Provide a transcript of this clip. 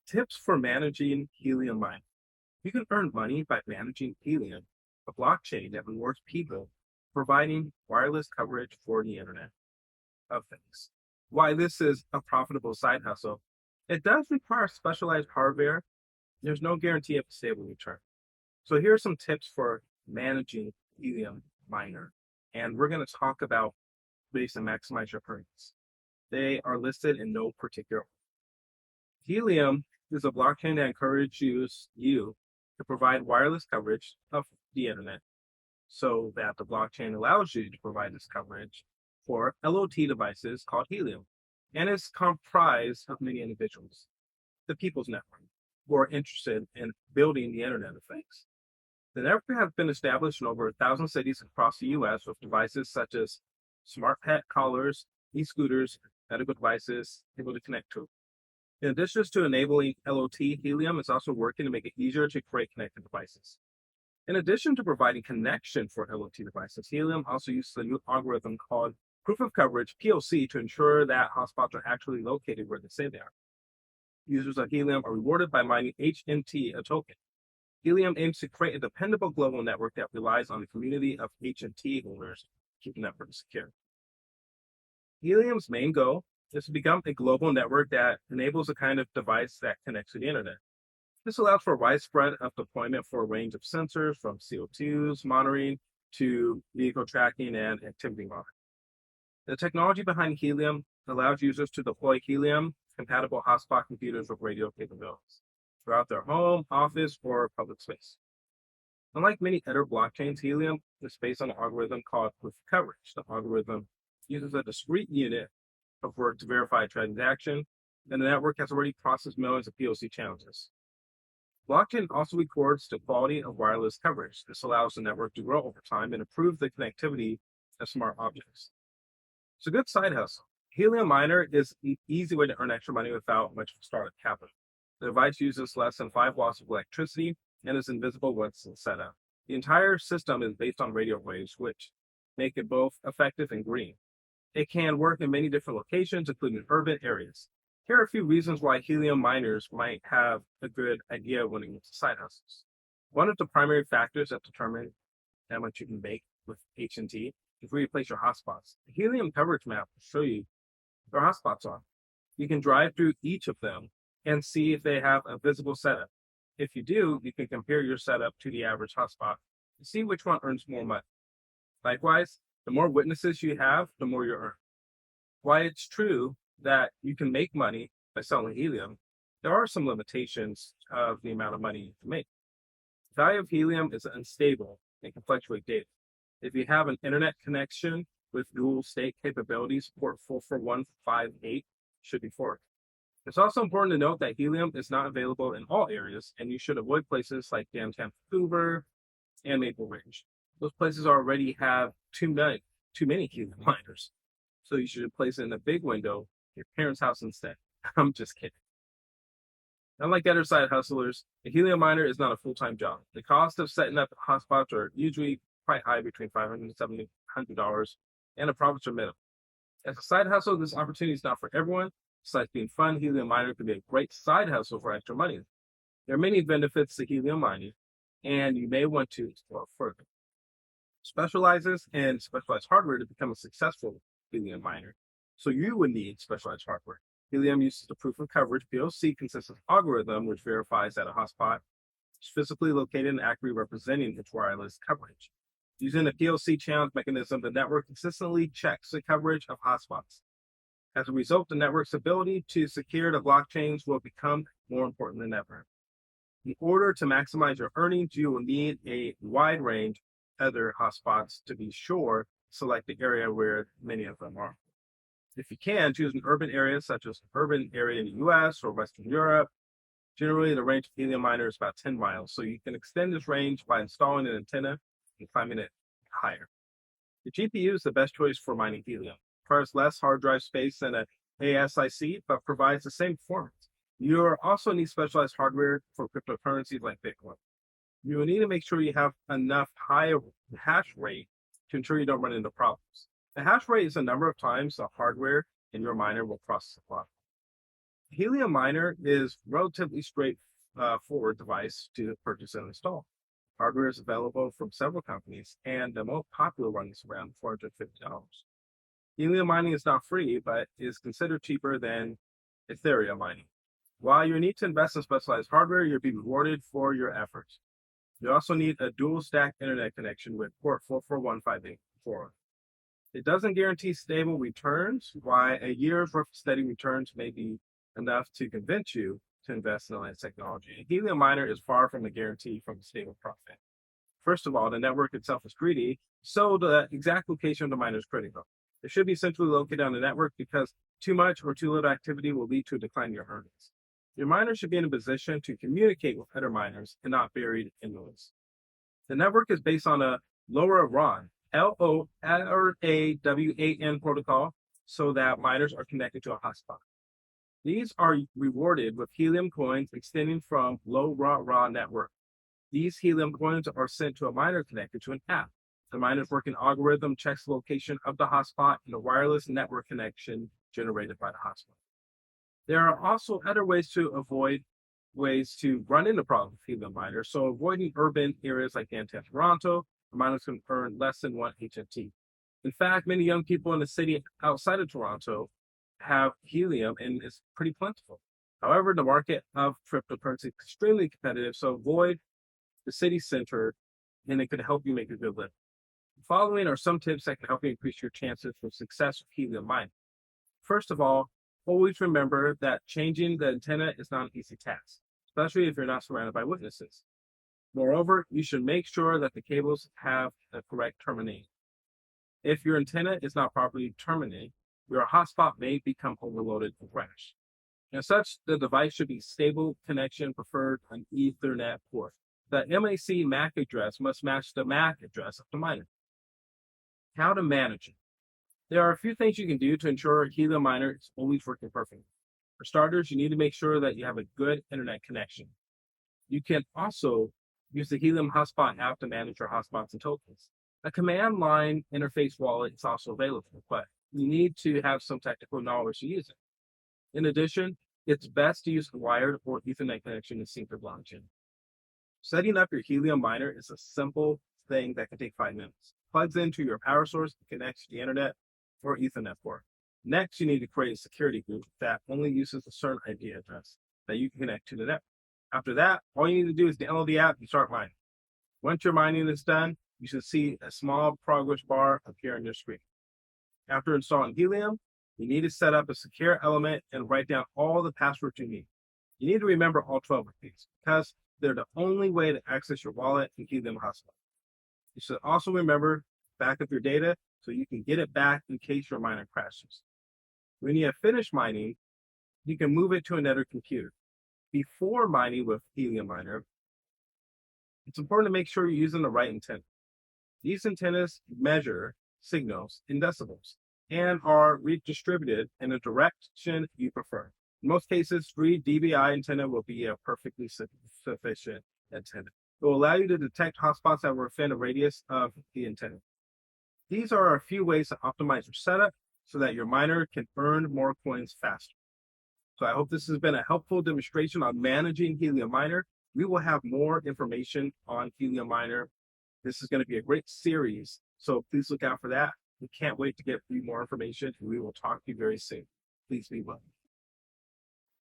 Tips for managing helium mining. You can earn money by managing helium, a blockchain that rewards people providing wireless coverage for the Internet of Things. Why this is a profitable side hustle, it does require specialized hardware. There's no guarantee of a stable return. So here are some tips for managing helium miner. And we're going to talk about ways to maximize your earnings. They are listed in no particular order. Helium is a blockchain that encourages you to provide wireless coverage of the internet so that the blockchain allows you to provide this coverage for LOT devices called Helium. And it's comprised of many individuals, the people's network, who are interested in building the Internet of Things. The network has been established in over 1,000 cities across the US with devices such as smart pet collars, e-scooters, medical devices able to connect to. In addition to enabling LOT, Helium is also working to make it easier to create connected devices. In addition to providing connection for LOT devices, Helium also uses a new algorithm called Proof of Coverage, POC, to ensure that hotspots are actually located where they say they are. Users of Helium are rewarded by mining HNT, a token. Helium aims to create a dependable global network that relies on the community of HNT holders to keep the network secure. Helium's main goal is to become a global network that enables a kind of device that connects to the internet. This allows for widespread of deployment for a range of sensors from CO2s monitoring to vehicle tracking and activity monitoring. The technology behind Helium allows users to deploy Helium-compatible hotspot computers with radio capabilities throughout their home, office, or public space. Unlike many other blockchains, Helium is based on an algorithm called proof of coverage. The algorithm uses a discrete unit of work to verify a transaction, and the network has already processed millions of POC challenges. Blockchain also records the quality of wireless coverage. This allows the network to grow over time and improve the connectivity of smart objects. It's a good side hustle. Helium Miner is an easy way to earn extra money without much startup capital. The device uses less than 5 watts of electricity and is invisible once it's set up. The entire system is based on radio waves, which make it both effective and green. It can work in many different locations, including urban areas. Here are a few reasons why helium miners might have a good idea when it comes to side hustles. One of the primary factors that determine how much you can make with HNT is where you place your hotspots. The helium coverage map will show you where hotspots are. You can drive through each of them and see if they have a visible setup. If you do, you can compare your setup to the average hotspot to see which one earns more money. Likewise, the more witnesses you have, the more you earn. While it's true that you can make money by selling helium, there are some limitations of the amount of money you can make. The value of helium is unstable and can fluctuate daily. If you have an internet connection with dual state capabilities, port 44158 should be forwarded. It's also important to note that helium is not available in all areas, and you should avoid places like downtown Vancouver and Maple Ridge. Those places already have too many helium miners. So you should place it in a big window in your parents' house instead. I'm just kidding. Unlike other side hustlers, a helium miner is not a full-time job. The cost of setting up hotspots are usually quite high, between $500 and $700, and the profits are minimal. As a side hustle, this opportunity is not for everyone. Besides being fun, helium miner can be a great side hustle for extra money. There are many benefits to helium mining, and you may want to explore further. Specializes in specialized hardware to become a successful helium miner. So you would need specialized hardware. Helium uses the proof of coverage POC consists of an algorithm which verifies that a hotspot is physically located and accurately representing its wireless coverage. Using the POC challenge mechanism, the network consistently checks the coverage of hotspots. As a result, the network's ability to secure the blockchains will become more important than ever. In order to maximize your earnings, you will need a wide range of other hotspots to be sure select the area where many of them are. If you can, choose an urban area such as an urban area in the US or Western Europe. Generally, the range of helium miner is about 10 miles, so you can extend this range by installing an antenna and climbing it higher. The GPU is the best choice for mining helium. It requires less hard drive space than an ASIC, but provides the same performance. You also need specialized hardware for cryptocurrencies like Bitcoin. You will need to make sure you have enough high hash rate to ensure you don't run into problems. The hash rate is the number of times the hardware in your miner will process the block. Helium Miner is relatively straightforward device to purchase and install. Hardware is available from several companies, and the most popular one is around $450. Helium mining is not free, but is considered cheaper than Ethereum mining. While you need to invest in specialized hardware, you'll be rewarded for your efforts. You also need a dual stack internet connection with port 44158. It doesn't guarantee stable returns, why a year's worth of steady returns may be enough to convince you to invest in the latest technology. A Helium miner is far from a guarantee from a stable profit. First of all, the network itself is greedy, so the exact location of the miner is critical. It should be centrally located on the network because too much or too little activity will lead to a decline in your earnings. Your miner should be in a position to communicate with other miners and not buried in noise. The network is based on a LoRaWAN, LoRaWAN protocol, so that miners are connected to a hotspot. These are rewarded with Helium coins extending from LoRaWAN network. These Helium coins are sent to a miner connected to an app. The miner's working algorithm checks the location of the hotspot and the wireless network connection generated by the hotspot. There are also other ways to run into problems with Helium miners. So avoiding urban areas like downtown Toronto, the miners can earn less than 1 HNT. In fact, many young people in the city outside of Toronto have helium and it's pretty plentiful. However, the market of cryptocurrency is extremely competitive, so avoid the city center and it could help you make a good living. Following are some tips that can help you increase your chances for success with helium mining. First of all, always remember that changing the antenna is not an easy task, especially if you're not surrounded by witnesses. Moreover, you should make sure that the cables have the correct terminating. If your antenna is not properly terminated, your hotspot may become overloaded and crash. As such, the device should be stable connection, preferred an Ethernet port. The MAC address must match the MAC address of the miner. How to manage it. There are a few things you can do to ensure a Helium miner is always working perfectly. For starters, you need to make sure that you have a good internet connection. You can also use the Helium Hotspot app to manage your hotspots and tokens. A command line interface wallet is also available, but you need to have some technical knowledge to use it. In addition, it's best to use a wired or Ethernet connection to sync your blockchain. Setting up your Helium miner is a simple thing that can take 5 minutes. Plugs into your power source and connects to the internet or Ethernet port. Next, you need to create a security group that only uses a certain IP address that you can connect to the network. After that, all you need to do is download the app and start mining. Once your mining is done, you should see a small progress bar appear on your screen. After installing Helium, you need to set up a secure element and write down all the passwords you need. You need to remember all 12 of these because they're the only way to access your wallet and Helium hotspot. You should also remember to back up your data so you can get it back in case your miner crashes. When you have finished mining, you can move it to another computer. Before mining with Helium Miner, it's important to make sure you're using the right antenna. These antennas measure signals in decibels and are redistributed in a direction you prefer. In most cases, 3 dBi antenna will be a perfectly sufficient antenna. It will allow you to detect hotspots that were within a radius of the antenna. These are a few ways to optimize your setup so that your miner can earn more coins faster. So I hope this has been a helpful demonstration on managing Helium Miner. We will have more information on Helium Miner. This is going to be a great series, so please look out for that. We can't wait to get you more information, and we will talk to you very soon. Please be well.